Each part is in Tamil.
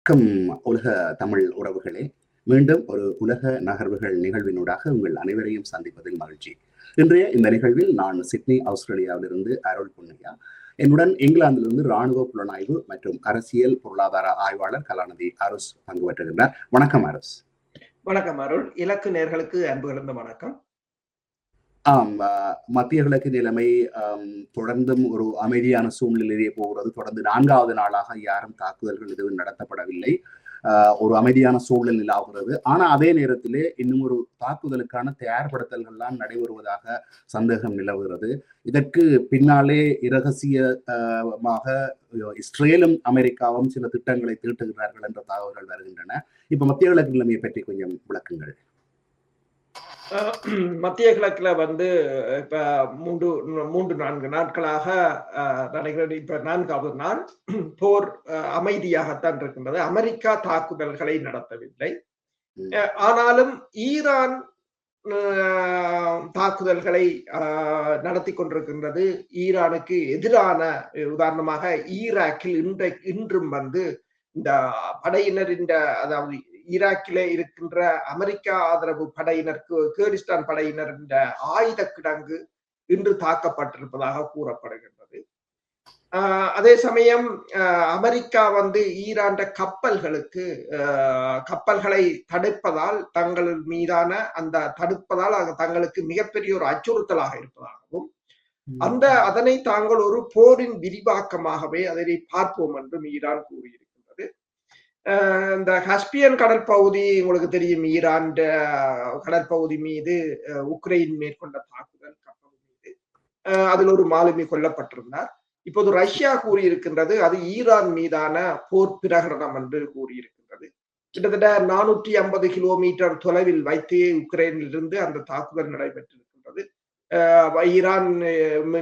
வணக்கம் உலக தமிழ் உறவுகளே. மீண்டும் ஒரு உலக நகர்வுகள் நிகழ்வினூடாக உங்கள் அனைவரையும் சந்திப்பதில் மகிழ்ச்சி. இன்றைய இந்த நிகழ்வில் நான் சிட்னி, ஆஸ்திரேலியாவிலிருந்து அருள் புன்னையா, என்னுடன் இங்கிலாந்திலிருந்து இராணுவ புலனாய்வு மற்றும் அரசியல் பொருளாதார ஆய்வாளர் கலாநிதி அரஸ் பங்கு பெற்றுகின்றார். வணக்கம் அரஸ். வணக்கம் அருள். இலக்கு நேர்களுக்கு அன்பு கலந்த வணக்கம். மத்திய கிழக்கு நிலைமை தொடர்ந்தும் ஒரு அமைதியான சூழ்நிலையிலே போகிறது. தொடர்ந்து 4வது நாளாக யாரும் தாக்குதல்கள் எதுவும் நடத்தப்படவில்லை. ஒரு அமைதியான சூழல் நிலவுகிறது. ஆனா அதே நேரத்திலே இன்னும் ஒரு தாக்குதலுக்கான தயார்படுத்தல்கள்லாம் நடைபெறுவதாக சந்தேகம் நிலவுகிறது. இதற்கு பின்னாலே இரகசியமாக இஸ்ரேலும் அமெரிக்காவும் சில திட்டங்களை தீட்டுகிறார்கள் என்ற தகவல்கள் வருகின்றன. இப்ப மத்திய கிழக்கு நிலைமையை பற்றி கொஞ்சம் விளக்குங்கள். மத்திய கிழக்குல இப்ப 3-4 நாட்களாக நினைக்கிறேன். இப்ப 4வது நாள் போர் அமைதியாகத்தான் இருக்கின்றது. அமெரிக்கா தாக்குதல்களை நடத்தவில்லை. ஆனாலும் ஈரான் தாக்குதல்களை நடத்தி கொண்டிருக்கின்றது. ஈரானுக்கு எதிரான உதாரணமாக ஈராக்கில் இன்றும் இந்த படையினர் அதாவது ஈராக்கிலே இருக்கின்ற அமெரிக்கா ஆதரவு படையினர், குர்திஸ்தான் படையினர் ஆயுத கிடங்கு இன்று தாக்கப்பட்டிருப்பதாக கூறப்படுகின்றது. அதே சமயம் அமெரிக்கா ஈரான் கப்பல்களை தடுப்பதால் தங்கள் மீதான அந்த தடுப்பதால் தங்களுக்கு மிகப்பெரிய ஒரு அச்சுறுத்தலாக இருப்பதாகவும் அதனை தாங்கள் ஒரு போரின் விரிவாக்கமாகவே அதனை பார்ப்போம் என்றும் ஈரான் கூறியிருக்கிறது. இந்த கஸ்பியன் கடல் பகுதி உங்களுக்கு தெரியும். ஈரான் கடற்பகுதி மீது உக்ரைன் மேற்கொண்ட தாக்குதல் கப்பல் மீது அதில் ஒரு மாலுமி கொல்லப்பட்டிருந்தார். இப்போது ரஷ்யா கூறியிருக்கின்றது அது ஈரான் மீதான போர் பிரகடனம் என்று கூறியிருக்கின்றது. கிட்டத்தட்ட 450 கிலோமீட்டர் தொலைவில் வைத்தே உக்ரைனிலிருந்து அந்த தாக்குதல் நடைபெற்றிருக்கின்றது. ஈரான்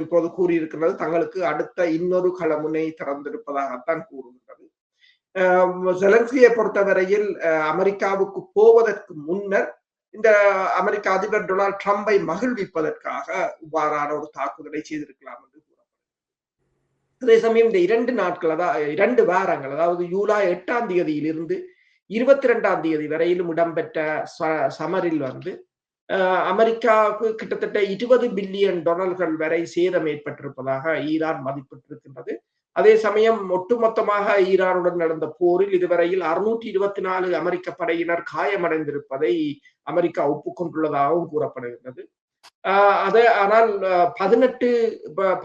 இப்போது கூறியிருக்கின்றது தங்களுக்கு அடுத்த இன்னொரு களமுனை திறந்திருப்பதாகத்தான் கூறுகின்றது. செலன்ஸ்கியை பொறுத்தவரையில் அமெரிக்காவுக்கு போவதற்கு முன்னர் இந்த அமெரிக்க அதிபர் டொனால்ட் ட்ரம்பை மகிழ்விப்பதற்காக இவ்வாறான ஒரு தாக்குதலை செய்திருக்கலாம் என்று கூறப்படுகிறது. அதே சமயம் இந்த 2 வாரங்கள், அதாவது ஜூலை 8ஆம் தேதியிலிருந்து 22ஆம் தேதி வரையிலும் இடம்பெற்ற சமரில் அமெரிக்காவுக்கு கிட்டத்தட்ட $20 பில்லியன் வரை சேதம் ஏற்பட்டிருப்பதாக ஈரான் மதிப்பிட்டிருக்கின்றது. அதே சமயம் ஒட்டுமொத்தமாக ஈரானுடன் நடந்த போரில் இதுவரையில் 624 அமெரிக்க படையினர் காயமடைந்திருப்பதை அமெரிக்கா ஒப்புக்கொண்டுள்ளதாகவும் கூறப்படுகின்றது. ஆனால் 18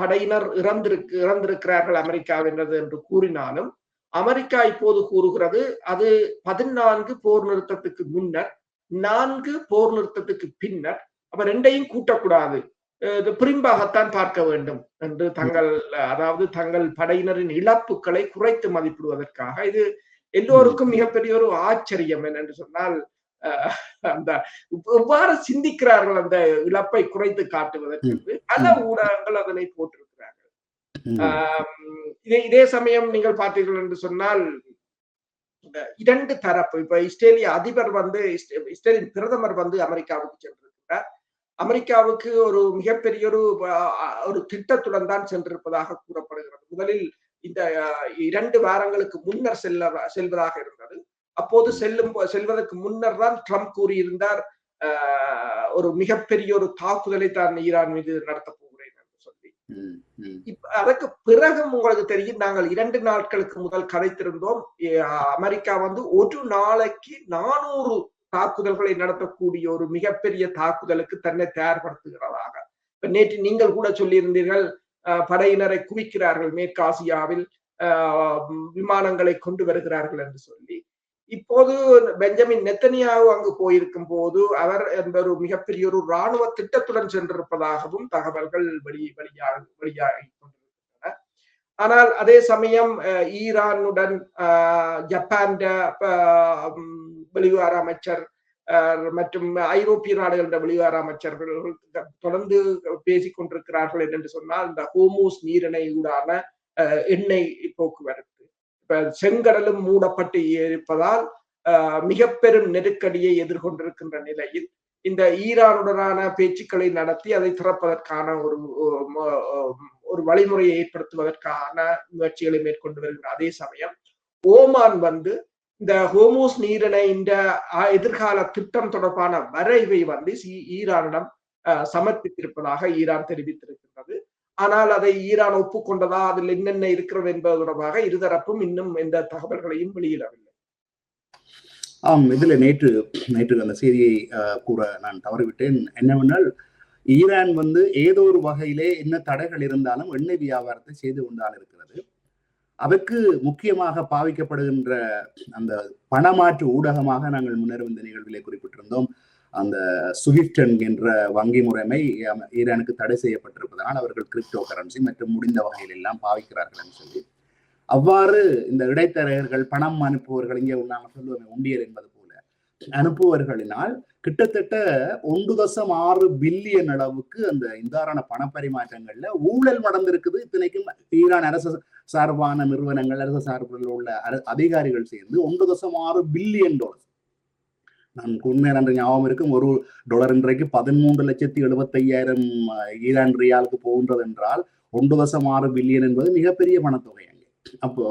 படையினர் இறந்திருக்கிறார்கள் அமெரிக்காவினது என்று கூறினாலும் அமெரிக்கா இப்போது கூறுகிறது அது 14 போர் நிறுத்தத்துக்கு முன்னர், 4 போர் நிறுத்தத்துக்கு பின்னர். அப்ப 2ஐயும் கூட்டக்கூடாது, பிரிம்பாகத்தான் பார்க்க வேண்டும் என்று தங்கள் படையினரின் இழப்புகளை குறைத்து மதிப்பிடுவதற்காக. இது எல்லோருக்கும் மிகப்பெரிய ஒரு ஆச்சரியம். என்னென்று சொன்னால் அந்த எவ்வாறு சிந்திக்கிறார்கள் அந்த இழப்பை குறைத்து காட்டுவதற்கு பல ஊடகங்கள் அதனை போட்டிருக்கிறார்கள். இதே சமயம் நீங்கள் பார்த்தீர்கள் என்று சொன்னால் 2 தரப்பு, இப்ப இஸ்ரேலிய அதிபர் இஸ்ரேலின் பிரதமர் அமெரிக்காவுக்கு சென்றிருக்கிறார். அமெரிக்காவுக்கு ஒரு மிகப்பெரிய ஒரு திட்டத்துடன் தான் சென்றிருப்பதாக கூறப்படுகிறது. முதலில் இந்த 2 வாரங்களுக்கு முன்னர் செல்வதாக இருந்தது. அப்போது செல்வதற்கு முன்னர் தான் ட்ரம்ப் கூறியிருந்தார் ஒரு மிகப்பெரிய ஒரு தாக்குதலை தான் ஈரான் மீது நடத்த போகிறேன் என்று சொல்லி. அதற்கு பிறகும் உங்களுக்கு தெரியும், நாங்கள் 2 நாட்களுக்கு முதல் கதைத்திருந்தோம். அமெரிக்கா ஒரு நாளைக்கு 400 தாக்குதல்களை நடத்தக்கூடிய ஒரு மிகப்பெரிய தாக்குதலுக்கு தன்னை தயார்படுத்துகிறதாக. நேற்று நீங்கள் கூட சொல்லியிருந்தீர்கள் படையினரை குவிக்கிறார்கள், மேற்காசியாவில் விமானங்களை கொண்டு வருகிறார்கள் என்று சொல்லி. இப்போது பெஞ்சமின் நெத்தனியாவு அங்கு போயிருக்கும் போது அவர் ஒரு மிகப்பெரிய ஒரு இராணுவ திட்டத்துடன் சென்றிருப்பதாகவும் தகவல்கள் வெளியாகி கொண்டிருக்கின்றன. ஆனால் அதே சமயம் ஈரானுடன் ஜப்பான் வெளிவார அமைச்சர் மற்றும் ஐரோப்பிய நாடுகளின் வெளிவார அமைச்சர்கள் தொடர்ந்து பேசிக் கொண்டிருக்கிறார்கள். என்று சொன்னால் இந்த ஹோர்முஸ் நீரிணையூடான எண்ணெய் போக்குவரத்து இப்ப செங்கடலும் மூடப்பட்டு இருப்பதால் மிக பெரும் நெருக்கடியை எதிர்கொண்டிருக்கின்ற நிலையில் இந்த ஈரானுடனான பேச்சுக்களை நடத்தி அதை திறப்பதற்கான ஒரு வழிமுறையை ஏற்படுத்துவதற்கான முயற்சிகளை மேற்கொண்டு வருகின்ற அதே சமயம் ஓமான் இந்த ஹோமோஸ் நீரிணை இந்த எதிர்கால திட்டம் தொடர்பான வரைவை வந்து ஈரானிடம் சமர்ப்பித்திருப்பதாக ஈரான் தெரிவித்திருக்கிறது. ஆனால் அதை ஈரான் ஒப்புக்கொண்டதா, அதில் என்னென்ன இருக்கிறது என்பது தொடர்பாக இருதரப்பும் இன்னும் எந்த தகவல்களையும் வெளியிடவில்லை. இதுல நேற்று அந்த செய்தியை கூற நான் தவறிவிட்டேன். என்னவென்றால், ஈரான் வந்து ஏதோ ஒரு வகையிலே என்ன தடைகள் இருந்தாலும் எண்ணெய் வியாபாரத்தை செய்து கொண்டால் இருக்கிறது. அதற்கு முக்கியமாக பாவிக்கப்படுகின்ற அந்த பணமாற்று ஊடகமாக நாங்கள் முன்னர் இந்த நிகழ்விலே குறிப்பிட்டிருந்தோம். அந்த ஸ்விஃப்ட் என்கின்ற வங்கி முறைமை ஈரானுக்கு தடை செய்யப்பட்டிருப்பதனால் அவர்கள் கிரிப்டோ கரன்சி மற்றும் முடிந்த வகையில் எல்லாம் பாவிக்கிறார்கள் என்று சொல்லி, அவ்வாறு இந்த இடைத்தரகர்கள் பணம் அனுப்புவர்கள், இங்கே நாங்கள் சொல்லுவோம் உண்டியல் என்பது போல அனுப்புவர்களினால் கிட்டத்தட்ட 1.6 பில்லியன் அளவுக்கு அந்த இந்தாரான பணப்பரிமாற்றங்கள்ல ஊழல் நடந்திருக்குது. இத்தனைக்கும் ஈரான் அரசு சார்பான நிறுவனங்கள், அரசு சார்பில் உள்ள அதிகாரிகள் சேர்ந்து 1.6 பில்லியன் டாலர், நான் உண்மையான ஞாபகம் இருக்கும், $1 இன்றைக்கு 13,75,000 ஈரான் ரியாலுக்கு போகின்றது என்றால் 1.6 பில்லியன் என்பது மிகப்பெரிய பணத்தொகை அங்கே. அப்போ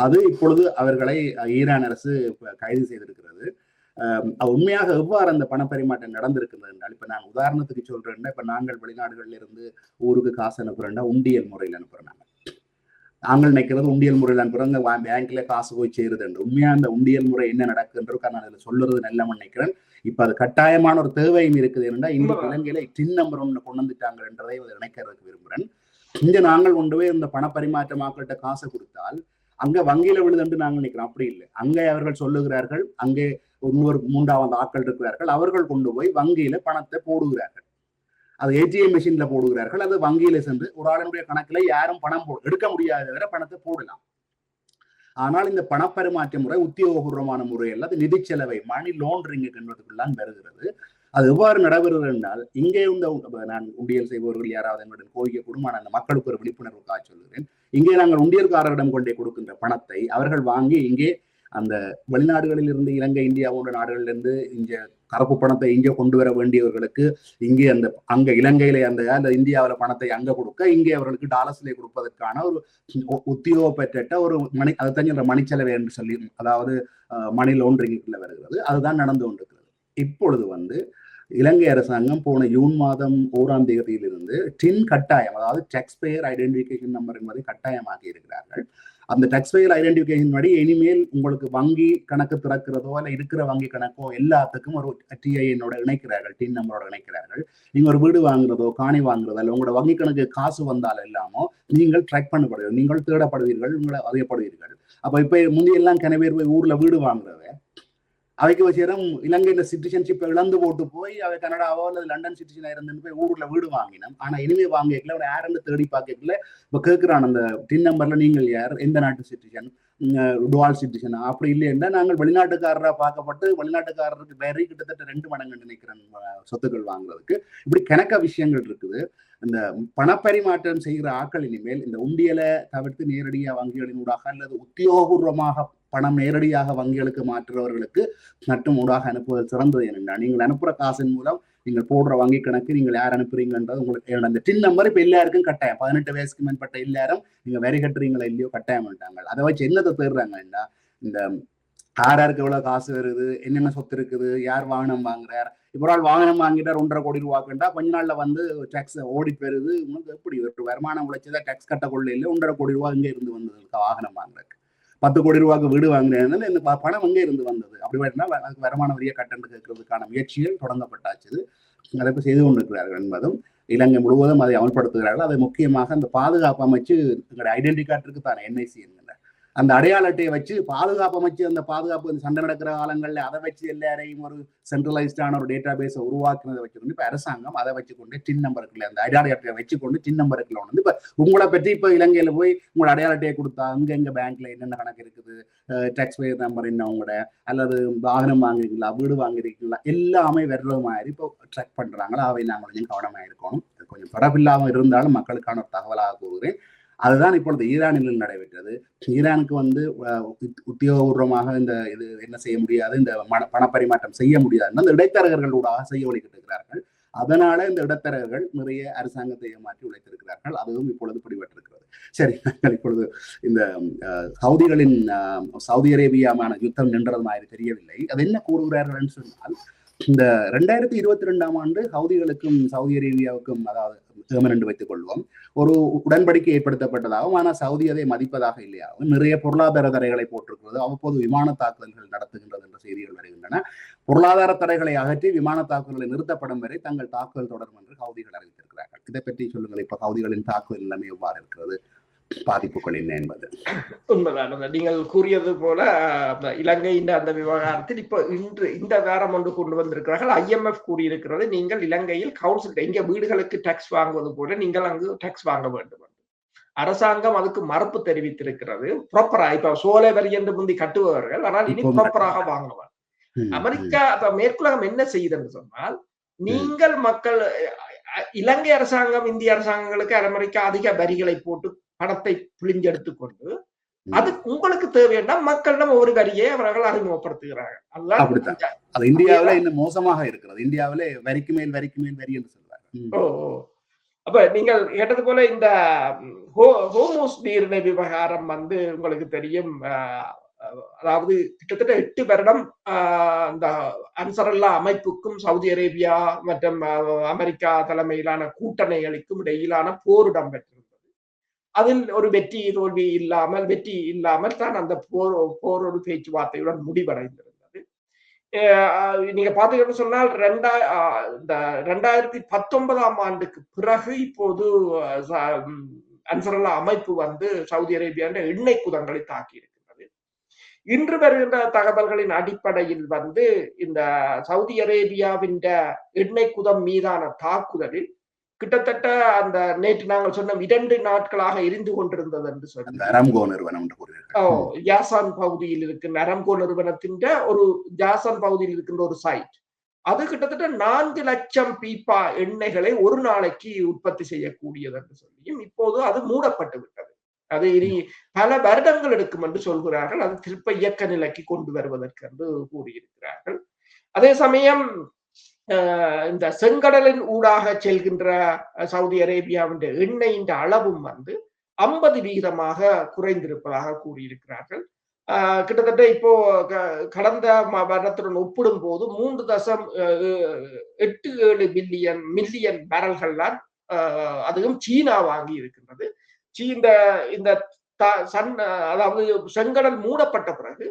அது இப்பொழுது அவர்களை ஈரான் அரசு கைது செய்திருக்கிறது. உண்மையாக எவ்வாறு அந்த பணப்பரிமாற்றம் நடந்திருக்கிறது என்றால், இப்ப நான் உதாரணத்துக்கு சொல்றேன்னா, இப்ப நாங்கள் வெளிநாடுகள்ல இருந்து ஊருக்கு காசு அனுப்புறேன்னா உண்டியல் முறையில் அனுப்புறோம். நாங்கள் நினைக்கிறது உண்டியல் முறையில் அனுப்புறோங்க, பேங்க்ல காசு போய் சேருது என்று. உண்மையா அந்த உண்டியல் முறை என்ன நடக்குன்றது நான் அதுல சொல்றது நல்ல நினைக்கிறேன். இப்ப அது கட்டாயமான ஒரு தேவையும் இருக்குது. என்னன்னா, இந்த இலங்கையில டின் நம்பர் ஒண்ணு கொண்டு வந்துட்டாங்க என்றதை நினைக்கிறதுக்கு விரும்புறேன். இங்க நாங்கள் கொண்டு போய் இந்த பணப்பரிமாற்றமாக்கிட்ட காசை கொடுத்தால் அங்க வங்கியில விழுதுன்னு நாங்கள் நினைக்கிறோம். அப்படி இல்லை. அங்கே அவர்கள் சொல்லுகிறார்கள், அங்கே இன்னொரு 3வது ஆட்கள் இருக்கிறார்கள், அவர்கள் கொண்டு போய் வங்கியில பணத்தை போடுகிறார்கள். அது ஏடிஎம் மெஷின்ல போடுகிறார்கள். அது வங்கியில சென்று ஒரு ஆளுடைய கணக்குல யாரும் பணம் எடுக்க முடியாத பணத்தை போடலாம். ஆனால் இந்த பணப்பரிமாற்ற முறை உத்தியோகபூர்வமான முறை அல்ல, அது நிதி செலவை மணி லாண்டரிங் என்பதற்குள்ளான் வருகிறது. அது எவ்வாறு நடைபெறுகிறது என்றால், இங்கே நான் உண்டியல் செய்பவர்கள் யாராவது என்னுடன் கோரிக்கை கொடுமான அந்த மக்களுக்கு ஒரு விழிப்புணர்வுக்காக சொல்கிறேன். இங்கே நாங்கள் உண்டியல்காரரிடம் கொண்டே கொடுக்கின்ற பணத்தை அவர்கள் வாங்கி இங்கே அந்த வெளிநாடுகளில் இருந்து, இலங்கை, இந்தியா போன்ற நாடுகளிலிருந்து இங்கே கருப்பு பணத்தை இங்கே கொண்டு வர வேண்டியவர்களுக்கு இங்கே அங்க இலங்கையில அந்த இந்தியாவில பணத்தை அங்க கொடுக்க, இங்கே அவர்களுக்கு டாலர்ஸ்ல கொடுப்பதற்கான ஒரு உத்தியோக பெற்ற ஒரு அதை தங்கிற மணிச்செலவை என்று சொல்லி, அதாவது மணி லாண்டரிங்குள்ள வருகிறது. அதுதான் நடந்து கொண்டிருக்கிறது. இப்பொழுது இலங்கை அரசாங்கம் போன ஜூன் மாதம் 1ஆம் தேதியிலிருந்து டின் கட்டாயம், அதாவது டாக்ஸ் பேயர் ஐடென்டிஃபிகேஷன் நம்பர் என்பதை கட்டாயமாக்கி இருக்கிறார்கள். அந்த டாக்ஸ் பேயர் ஐடென்டிஃபிகேஷன் படி இனிமேல் உங்களுக்கு வங்கி கணக்கு திறக்கிறதோ இல்ல இருக்கிற வங்கி கணக்கோ எல்லாத்துக்கும் ஒரு டிஐஎனோட இணைக்கிறார்கள், டின் நம்பரோட இணைக்கிறார்கள். நீங்க ஒரு வீடு வாங்குறதோ காணி வாங்குறதோ இல்ல உங்களோட வங்கி கணக்கு காசு வந்தாலும் எல்லாமோ நீங்கள் ட்ராக் பண்ணப்படுவீர்கள், நீங்கள் தேடப்படுவீர்கள், உங்களை அறியப்படுவீர்கள். அப்ப இப்ப முந்தையெல்லாம் கனவேர் போய் ஊர்ல வீடு வாங்குறவ அவைக்கு வச்சேரம் இலங்கையில சிட்டிசன்ஷிப்பை இழந்து போட்டு போய் அவை கனடாவோ அல்லது லண்டன் சிட்டிசனா இருந்துன்னு போய் ஊர்ல வீடு வாங்கினோம். ஆனா இனிமே வாங்கிக்கல, ஒரு யாருன்னு தேடி பார்க்கல. இப்ப கேட்கிறான் அந்த டின் நம்பர்ல நீங்கள் யார், எந்த நாட்டு சிட்டிசன், டுவால் சிட்டிசனா, அப்படி இல்லைன்னா நாங்கள் வெளிநாட்டுக்காரரா பார்க்கப்பட்டு வெளிநாட்டுக்காரருக்கு வேற கிட்டத்தட்ட 2 மடங்கு நினைக்கிறேன் சொத்துக்கள் வாங்குறதுக்கு. இப்படி கணக்க விஷயங்கள் இருக்குது. இந்த பணப்பரிமாற்றம் செய்கிற ஆட்கள் இனிமேல் இந்த உண்டியலை தவிர்த்து நேரடியாக வங்கிகளினூடாக அல்லது உத்தியோகபூர்வமாக பணம் நேரடியாக வங்கிகளுக்கு மாற்றுறவர்களுக்கு நட்டும் ஊடாக அனுப்புவது சிறந்தது. என்னென்னா, நீங்கள் அனுப்புற காசின் மூலம் நீங்கள் போடுற வங்கி கணக்கு நீங்கள் யார் அனுப்புறீங்கன்றது உங்களுக்கு அந்த டின் நம்பர் இப்ப எல்லாருக்கும் கட்டாயம். 18 வயசுக்கு மேற்பட்ட எல்லாரும் நீங்க வரி கட்டுறீங்களா இல்லையோ கட்டாயம் பண்ணிட்டாங்க. அதை வச்சு என்னத்தை தேடுறாங்கன்னா, இந்த யாருக்கு எவ்வளவு காசு வருது, என்னென்ன சொத்து இருக்குது, யார் வாகனம் வாங்குறார். இப்போ ஒரு ஆள் வாகனம் வாங்கிட்டார் 1.5 கோடி ரூபாய்க்குண்டா கொஞ்ச நாள்ல டாக்ஸ் ஓடி போயிருது. உங்களுக்கு எப்படி ஒரு வருமானம் உழைச்சதா டாக்ஸ் கட்ட கொள்ள இல்லை, 1.5 கோடி ரூபாய் இங்கே இருந்து வந்தது வாகனம் வாங்குறதுக்கு. 10 கோடி ரூபாய்க்கு வீடு வாங்கினதுனால இந்த பணம் எங்கே இருந்து வந்தது. அப்படி வேணா அதுக்கு வருமான வரியை கட்டணம் கேட்கறதுக்கான முயற்சிகள் தொடங்கப்பட்டாச்சு. அதை செய்து கொண்டிருக்கிறார்கள் என்பதும் இலங்கை முழுவதும் அதை அமல்படுத்துகிறார்கள். அதை முக்கியமாக அந்த பாதுகாப்பு அமைச்சு எங்களுடைய ஐடென்டி கார்டு இருக்கு தானே, என்ஐசி என்கிற அந்த அடையாள அட்டையை வச்சு பாதுகாப்பு அமைச்சு அந்த பாதுகாப்பு சண்டை நடக்கிற காலங்கள்ல அதை வச்சு எல்லாரையும் ஒரு சென்ட்ரலைஸ்டான ஒரு டேட்டா பேஸை உருவாக்குனதை வச்சுக்கொண்டு இப்ப அரசாங்கம் அதை வச்சுக்கொண்டு டின் நம்பருக்குள்ள அந்த அடையாள அட்டையை வச்சுக்கொண்டு டின் நம்பருக்குள்ள வந்து இப்ப உங்களை பற்றி இப்ப இலங்கையில போய் உங்களோட அடையாள அட்டையை கொடுத்தா அங்க எங்க பேங்க்ல என்னென்ன கணக்கு இருக்குது, டாக்ஸ் பேயர் நம்பர் என்ன உங்களோட, அல்லது வாகனம் வாங்குறீங்களா, வீடு வாங்குறீங்களா, எல்லாமே வர்றது மாதிரி இப்போ ட்ராக் பண்றாங்களா. அவை நாங்கள் கொஞ்சம் கவனமா இருக்கணும். கொஞ்சம் தொடர்பில்லாமல் இருந்தாலும் மக்களுக்கான ஒரு தகவலாக கூறுகிறேன். அதுதான் இப்பொழுது ஈரானில் நடைபெற்றது. ஈரானுக்கு உத்தியோகபூர்வமாக இந்த இது என்ன செய்ய முடியாது, இந்த பணப்பரிமாற்றம் செய்ய முடியாது, அந்த இடைத்தரகர்களூடாக செய்ய வழிகிட்டு இருக்கிறார்கள். அதனால இந்த இடத்தரகர்கள் நிறைய அரசாங்கத்தை ஏமாற்றி உழைத்திருக்கிறார்கள். அதுவும் இப்பொழுது பிடிபட்டிருக்கிறது. சரி, நாங்கள் இப்பொழுது இந்த சவுதிகளின் சவுதி அரேபியாமான யுத்தம் நின்றது மாதிரி தெரியவில்லை. அது என்ன கூறுகிறார்கள் சொன்னால், இந்த 2022ஆம் ஆண்டு சவுதிகளுக்கும் சவுதி அரேபியாவுக்கும், அதாவது ஏமன் என்று வைத்துக் கொள்வோம், ஒரு உடன்படிக்கை ஏற்படுத்தப்பட்டதாகவும், ஆனால் சவுதி அதை மதிப்பதாக இல்லையாகவும் நிறைய பொருளாதார தடைகளை போட்டிருக்கிறது. அவ்வப்போது விமான தாக்குதல்கள் நடத்துகின்றது என்ற செய்திகள் வருகின்றன. பொருளாதார தடைகளை அகற்றி விமான தாக்குதல்களை நிறுத்தப்படும் வரை தங்கள் தாக்குதல் தொடரும் என்று சவுதிகள் அறிவித்திருக்கிறார்கள். இதை பற்றி சொல்லுங்கள். இப்ப சவுதிகளின் தாக்குதல் நிலைமை எவ்வாறு இருக்கிறது, பாதிப்புகள் என்ன என்பது? உண்மைதான். நீங்கள் கூறியது போல இலங்கையின் அந்த விவகாரத்தில் இப்போ இன்று இந்த வாரம் ஒன்று கொண்டு வந்திருக்கிறார்கள். IMF கூறியிருக்கிறது, நீங்கள் இலங்கையில் கவுன்சில் இங்க வீடுகளுக்கு டாக்ஸ் வாங்குவது போல நீங்கள் அங்கு டாக்ஸ் வாங்க வேண்டும். அரசாங்கம் அதுக்கு மறுப்பு தெரிவித்திருக்கிறது. ப்ராப்பரா இப்ப சோலை வரி என்று முந்தி கட்டுபவர்கள், ஆனால் இனி ப்ராப்பராக வாங்குவார். அமெரிக்கா மேற்குலகம் என்ன செய்யுதுன்னு சொன்னால், நீங்கள் மக்கள் இலங்கை அரசாங்கம் இந்திய அரசாங்கங்களுக்கு அமெரிக்கா அதிக வரிகளை போட்டு பணத்தை பிழிஞ்செடுத்துக் கொண்டு, அது உங்களுக்கு தேவையான மக்களிடம் ஒரு வரியை அவர்கள் அறிமுகப்படுத்துகிறார்கள். அதுதான் இந்தியாவில இன்னும் மோசமாக இருக்கிறது. இந்தியாவில வரிக்கு மேல் வரிக்கு மேல் வரி என்று சொல்றாங்க. அப்ப நீங்கள் கேட்டது போல இந்த ஹோர்முஸ் நீரிணை விவகாரம் வந்து உங்களுக்கு தெரியும். அதாவது கிட்டத்தட்ட 8 வருடம் இந்த அன்சரல்லா அமைப்புக்கும் சவுதி அரேபியா மற்றும் அமெரிக்கா தலைமையிலான கூட்டணிகளுக்கும் இடையிலான போர் இடம்பெற்றிருந்தது. அதில் ஒரு வெற்றி இல்லாமல் தான் அந்த போர் ஒரு பேச்சுவார்த்தையுடன் முடிவடைந்திருந்தது. நீங்க பாத்தீங்கன்னு சொன்னால் 2019ஆம் ஆண்டுக்கு பிறகு இப்போது அன்சரல்லா அமைப்பு வந்து சவுதி அரேபியாவின் எண்ணெய் குதங்களை தாக்கி இருக்கிறது. இன்று வருகின்ற தகவல்களின் அடிப்படையில் வந்து இந்த சவுதி அரேபியாவின் எண்ணெய் குதம் மீதான தாக்குதலில் கிட்டத்தட்ட அந்த நேற்று நாங்கள் சொன்ன 2 நாட்களாக எரிந்து கொண்டிருந்தது என்று சொன்னோம். யாசான் பகுதியில் இருக்கின்ற அரம்கோ நிறுவனத்தின் ஒரு யாசான் பகுதியில் இருக்கின்ற ஒரு சைட், அது கிட்டத்தட்ட 4 லட்சம் பீப்பா எண்ணெய்களை ஒரு நாளைக்கு உற்பத்தி செய்யக்கூடியது என்று சொல்லியும் இப்போது அது மூடப்பட்டு விட்டது. அது இனி பல வருடங்கள் எடுக்கும் என்று சொல்கிறார்கள். அது திருப்ப இயக்க நிலைக்கு கொண்டு வருவதற்கு என்று கூறியிருக்கிறார்கள். அதே சமயம் இந்த செங்கடலின் ஊடாக செல்கின்ற சவுதி அரேபியாவின் எண்ணெயின் அளவும் வந்து 50% குறைந்திருப்பதாக கூறியிருக்கிறார்கள். கிட்டத்தட்ட இப்போ கடந்த வருடத்துடன் ஒப்பிடும் போது 3.87 மில்லியன் பேரல்கள் அதுவும் சீனா வாங்கி இருக்கின்றது. இந்த அதாவது செங்கடல் மூடப்பட்ட பிறகு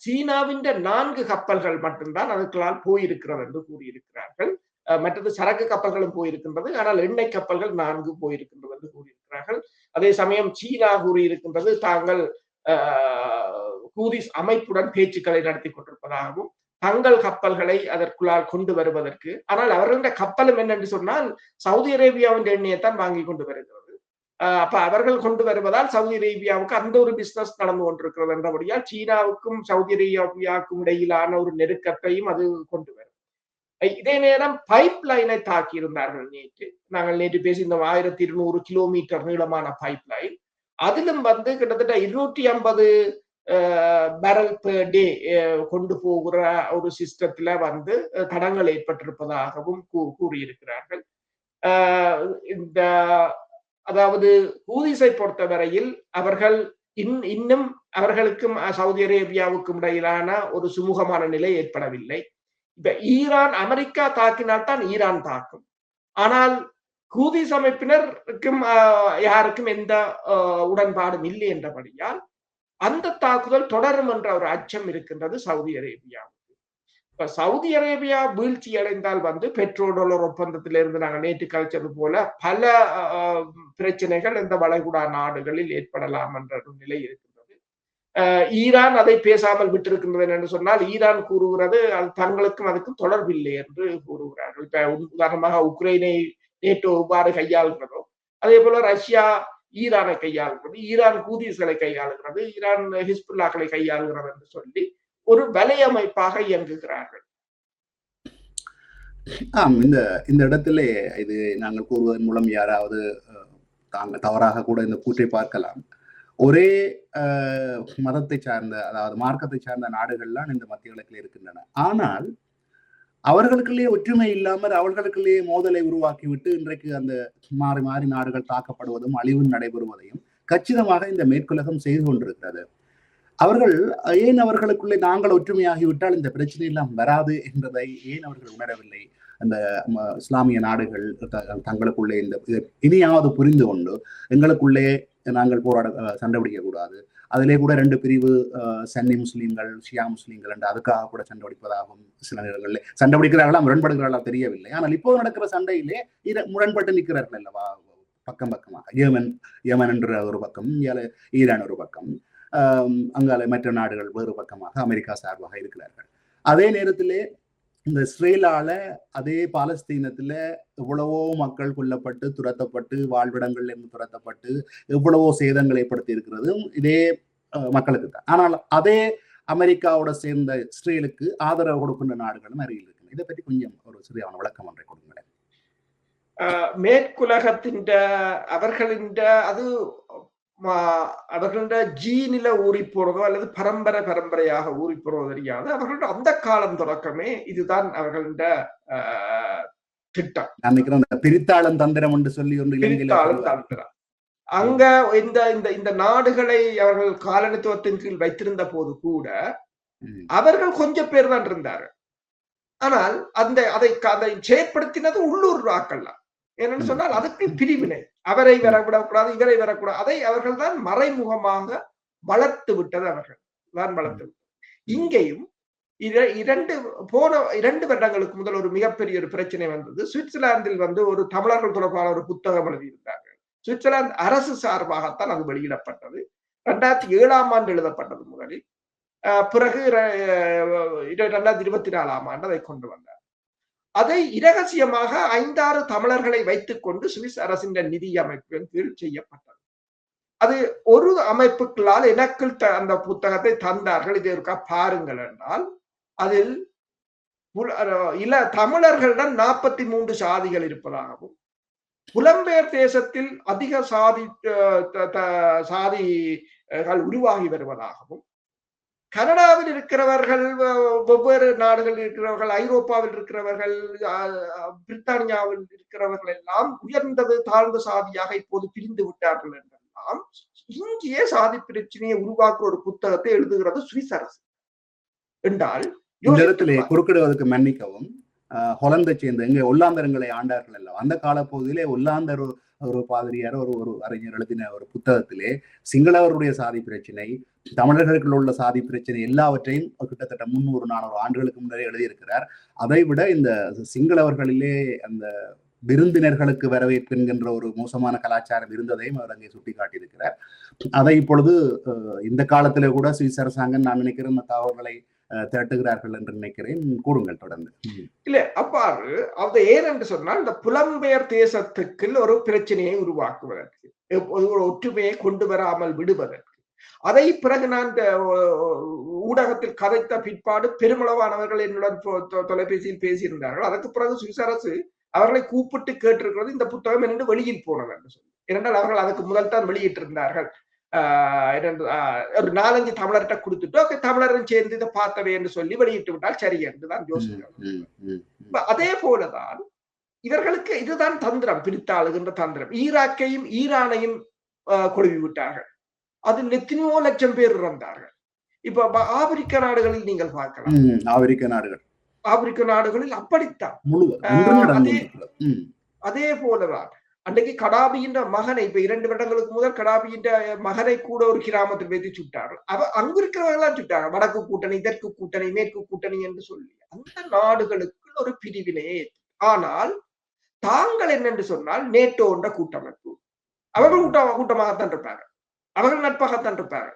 சீனாவின் 4 கப்பல்கள் மட்டும்தான் அதுக்களால் போயிருக்கிறது என்று கூறியிருக்கிறார்கள். மற்றது சரக்கு கப்பல்களும் போயிருக்கின்றது, ஆனால் எண்ணெய் கப்பல்கள் 4 போயிருக்கின்றது என்று கூறியிருக்கிறார்கள். அதே சமயம் சீனா கூறியிருக்கின்றது தாங்கள் ஹூதிஸ் அமைப்புடன் பேச்சுக்களை நடத்தி கொண்டிருப்பதாகவும் தங்கள் கப்பல்களை அதற்குள்ளால் கொண்டு வருவதற்கு, ஆனால் அவர்களுடைய கப்பலும் என்னென்று சொன்னால் சவுதி அரேபியாவின் எண்ணெயைத்தான் வாங்கி கொண்டு வருகிறது. அப்ப அவர்கள் கொண்டு வருவதால் சவுதி அரேபியாவுக்கு அந்த ஒரு பிசினஸ் நடந்து கொண்டிருக்கிறது என்றபடியால் சீனாவுக்கும் சவுதி அரேபியாவுக்கும் இடையிலான ஒரு நெருக்கத்தையும் அது கொண்டு வரும். இதே நேரம் பைப் லைனை தாக்கி இருந்தார்கள் நேற்று. நாங்கள் நேற்று பேசியிருந்தோம் 1200 கிலோமீட்டர் நீளமான பைப் லைன். அதிலும் வந்து கிட்டத்தட்ட 250 பேரல் பெர் டே கொண்டு போகிற ஒரு சிஸ்டத்துல வந்து தடங்கள் ஏற்பட்டிருப்பதாகவும் கூறியிருக்கிறார்கள். இந்த அதாவது ஹூதிஸை பொறுத்தவரையில் அவர்கள் இன்னும் அவர்களுக்கும் சவுதி அரேபியாவுக்கும் இடையிலான ஒரு சுமூகமான நிலை ஏற்படவில்லை. இப்ப ஈரான் அமெரிக்கா தாக்கினால்தான் ஈரான் தாக்கும். ஆனால் ஹூதிஸ் அமைப்பினருக்கும் யாருக்கும் எந்த உடன்பாடும் இல்லை என்றபடியால் அந்த தாக்குதல் தொடரும் என்ற ஒரு அச்சம் இருக்கின்றது சவுதி அரேபியாவுக்கு. இப்ப சவுதி அரேபியா வீழ்ச்சி அடைந்தால் வந்து பெட்ரோல் டாலர் ஒப்பந்தத்திலிருந்து நாங்கள் நேற்று கழிச்சது போல பல பிரச்சனைகள் இந்த வளைகுடா நாடுகளில் ஏற்படலாம் என்ற ஒரு நிலை இருக்கின்றது. ஈரான் அதை பேசாமல் விட்டிருக்கின்றது என்று சொன்னால் ஈரான் கூறுகிறது அது தங்களுக்கும் அதுக்கும் தொடர்பில்லை என்று கூறுகிறார்கள். இப்ப உதாரணமாக உக்ரைனை நேட்டோ எவ்வாறு கையாளுகிறதோ அதே போல ரஷ்யா ஈரானை கையாளுகிறது, ஈரான் ஹூதிஸ்களை கையாளுகிறது, ஈரான் ஹிஸ்புல்லாக்களை கையாளுகிறது என்று சொல்லி ஒரு வலையமைப்பாக இயங்குகிறார்கள். இந்த இடத்துல இது நாங்கள் கூறுவதன் மூலம் யாராவது தாங்கள் தவறாக கூட இந்த கூற்றை பார்க்கலாம். ஒரே மதத்தை சார்ந்த, அதாவது மார்க்கத்தை சார்ந்த நாடுகள்லாம் இந்த மத்திய கிழக்கில் இருக்கின்றன. ஆனால் அவர்களுக்குள்ளேயே ஒற்றுமை இல்லாமல் அவர்களுக்குள்ளேயே மோதலை உருவாக்கிவிட்டு இன்றைக்கு அந்த மாறி மாறி நாடுகள் தாக்கப்படுவதும் அழிவு நடைபெறுவதையும் கச்சிதமாக இந்த மேற்குலகம் செய்து கொண்டிருக்கிறது. அவர்கள் ஏன் அவர்களுக்குள்ளே நாங்கள் ஒற்றுமையாகிவிட்டால் இந்த பிரச்சனை எல்லாம் வராது என்பதை ஏன் அவர்கள் உணரவில்லை? அந்த இஸ்லாமிய நாடுகள் தங்களுக்குள்ளே இந்த இனியாவது புரிந்து கொண்டு எங்களுக்குள்ளே நாங்கள் சண்டை பிடிக்க கூடாது. அதிலே கூட 2 பிரிவு, சன்னி முஸ்லீம்கள், ஷியா முஸ்லீம்கள் என்று அதுக்காக கூட சண்டை பிடிப்பதாகவும் சில நேரங்களில் சண்டை பிடிக்கிறார்களா முரண்படுகிறார்களா தெரியவில்லை. ஆனால் இப்போது நடக்கிற சண்டையிலே முரண்பட்டு நிற்கிறார்கள் அல்லவா பக்கம் பக்கமாக. யமன் என்ற ஒரு பக்கம், ஈரான் ஒரு பக்கம், அங்கால மற்ற நாடுகள் வேறு பக்கமாக அமெரிக்கா சார்பாக இருக்கிறார்கள். அதே நேரத்திலே இந்த இஸ்ரேலால அதே பாலஸ்தீனத்துல எவ்வளவோ மக்கள் கொல்லப்பட்டு துரத்தப்பட்டு வாழ்விடங்கள்ல இருந்து துரத்தப்பட்டு எவ்வளவோ சேதங்களை ஏற்படுத்தி இருக்கிறதும் இதே மக்களுக்கு தான். ஆனால் அதே அமெரிக்காவோட சேர்ந்த இஸ்ரேலுக்கு ஆதரவு கொடுக்கின்ற நாடுகளும் அருகில் இருக்கு. இதை பற்றி கொஞ்சம் ஒரு சிறியான விளக்கம் ஒன்றை கொடுங்களேன். மேற்குலகத்தின் அவர்களின் அது அவர்களோட ஜீனில ஊறி போறதோ அல்லது பரம்பரையாக ஊறி போறதோ தெரியாது. அவர்களோட அந்த காலம் தொடக்கமே இதுதான் அவர்களோட திட்டம். நினைக்கிறேன் பிரித்தாளம் தந்திரம் என்று சொல்லி ஒன்று பிரித்தாளம் தந்திரம். அங்க இந்த நாடுகளை அவர்கள் காலனித்துவத்தின் கீழ் வைத்திருந்த போது கூட அவர்கள் கொஞ்சம் பேர் தான் இருந்தார்கள். ஆனால் அதை செயற்படுத்தினது உள்ளூர் ஆக்கள் தான். என்னன்னு சொன்னால் அதுக்கு பிரிவினை, அவரை வரவிடக்கூடாது இவரை வரக்கூடாது, அதை அவர்கள் தான் மறைமுகமாக வளர்த்து விட்டது. அவர்கள் தான் வளர்த்து விட்டது. இங்கேயும் 2 வருடங்களுக்கு முதல் ஒரு மிகப்பெரிய ஒரு பிரச்சனை வந்தது. சுவிட்சர்லாந்தில் ஒரு தமிழர்கள் தொடர்பான ஒரு புத்தகம் எழுதியிருந்தார்கள். சுவிட்சர்லாந்து அரசு சார்பாகத்தான் அது வெளியிடப்பட்டது. 2007ஆம் ஆண்டு எழுதப்பட்டது முதலில். பிறகு 2024ஆம் ஆண்டு அதை கொண்டு வந்தார். அதை இரகசியமாக 5-6 தமிழர்களை வைத்துக் கொண்டு சுவிஸ் அரசின் நிதி அமைப்பின் கீழ் செய்யப்பட்டது. அது ஒரு அமைப்புகளால் எனக்கு அந்த புத்தகத்தை தந்தார்கள். இது இருக்கா பாருங்கள் என்றால் அதில் தமிழர்களிடம் 43 சாதிகள் இருப்பதாகவும், புலம்பெயர் தேசத்தில் அதிக சாதிகள் உருவாகி வருவதாகவும், கனடாவில் இருக்கிறவர்கள், வெவ்வேறு நாடுகளில் இருக்கிறவர்கள், ஐரோப்பாவில் இருக்கிறவர்கள், பிரித்தானியாவில் இருக்கிறவர்கள் எல்லாம் உயர்ந்தது தாழ்ந்த சாதியாக இப்போது பிரிந்து விட்டார்கள் என்றெல்லாம் இங்கேயே சாதி பிரச்சனையை உருவாக்குற ஒரு புத்தகத்தை எழுதுகிறது சுவிஸ் அரசு என்றால், இந்த இடத்திலே குறுக்கிடுவதற்கு மன்னிக்கவும், ஹொலந்தை சேர்ந்த எங்க ஒல்லாந்தரங்களை ஆண்டார்கள் எல்லாம் அந்த காலப்பகுதியிலே ஒல்லாந்தர் ஒரு பாதிரியார் ஒரு அறிஞர் எழுதின ஒரு புத்தகத்திலே சிங்களவருடைய சாதி பிரச்சனை, தமிழர்களுக்குள்ள உள்ள சாதி பிரச்சனை எல்லாவற்றையும் கிட்டத்தட்ட 300-400 ஆண்டுகளுக்கு முன்னரே எழுதியிருக்கிறார். அதை விட இந்த சிங்களவர்களிலே அந்த விருந்தினர்களுக்கு வரவேற்கின்ற ஒரு மோசமான கலாச்சாரம் இருந்ததையும் அவர் அங்கே சுட்டி காட்டியிருக்கிறார். அதை இப்பொழுது இந்த காலத்திலே கூட சுவிஸ் அரசாங்கம் நான் நினைக்கிறேன் தகவல்களை திரட்டுகிறார்கள் என்று நினைக்கிறேன். கூறுங்கள் தொடர்ந்து. இல்ல அவ்வாறு அது ஏனென்று சொன்னால் இந்த புலம்பெயர் தேசத்துக்கு ஒரு பிரச்சனையை உருவாக்குவதற்கு, ஒரு ஒற்றுமையை கொண்டு வராமல் விடுவதற்கு, அதை பிறகு நான் ஊடகத்தில் கதைத்த பிற்பாடு பெருமளவானவர்கள் என்னுடன் தொலைபேசியில் பேசியிருந்தார்கள். அதற்கு பிறகு சுவிஸ் அரசு அவர்களை கூப்பிட்டு கேட்டிருக்கிறது இந்த புத்தகம் என்று வெளியில் போனது என்று சொல்லி. ஏனென்றால் அவர்கள் அதுக்கு முதல் தான் வெளியிட்டிருந்தார்கள். ஒரு 4-5 தமிழர்கிட்ட கொடுத்துட்டு தமிழரும் சேர்ந்து இதை பார்த்தவை என்று சொல்லி வெளியிட்டு விட்டால் சரி என்றுதான் யோசிக்கிறார். அதே போலதான் இவர்களுக்கு இதுதான் தந்திரம், பிரித்தாளுகின்ற தந்திரம். ஈராக்கையும் ஈரானையும் கொடுவி விட்டார்கள். அதில் எத்தனையோ லட்சம் பேர் இறந்தார்கள். இப்ப ஆப்பிரிக்க நாடுகளில் நீங்கள் பார்க்கலாம். ஆப்பிரிக்க நாடுகளில் அப்படித்தான். அதே போலதான் அன்றைக்கு கடாபியின் மகனை, இப்ப 2 வருடங்களுக்கு முதல் கடாபியின் மகனை கூட ஒரு கிராமத்தில் வைத்து சுட்டார்கள். அங்கு இருக்கிறவர்களாம் சுட்டாங்க. வடக்கு கூட்டணி, தெற்கு கூட்டணி, மேற்கு கூட்டணி என்று சொல்லி அந்த நாடுகளுக்கு ஒரு பிரிவினையே. ஆனால் தாங்கள் என்னென்று சொன்னால் நேட்டோ என்ற கூட்டமைப்பு, அவர்கள் கூட்டமாகத்தான் இருப்பாங்க, அவர்கள் நட்பாகத்தான் இருப்பாங்க.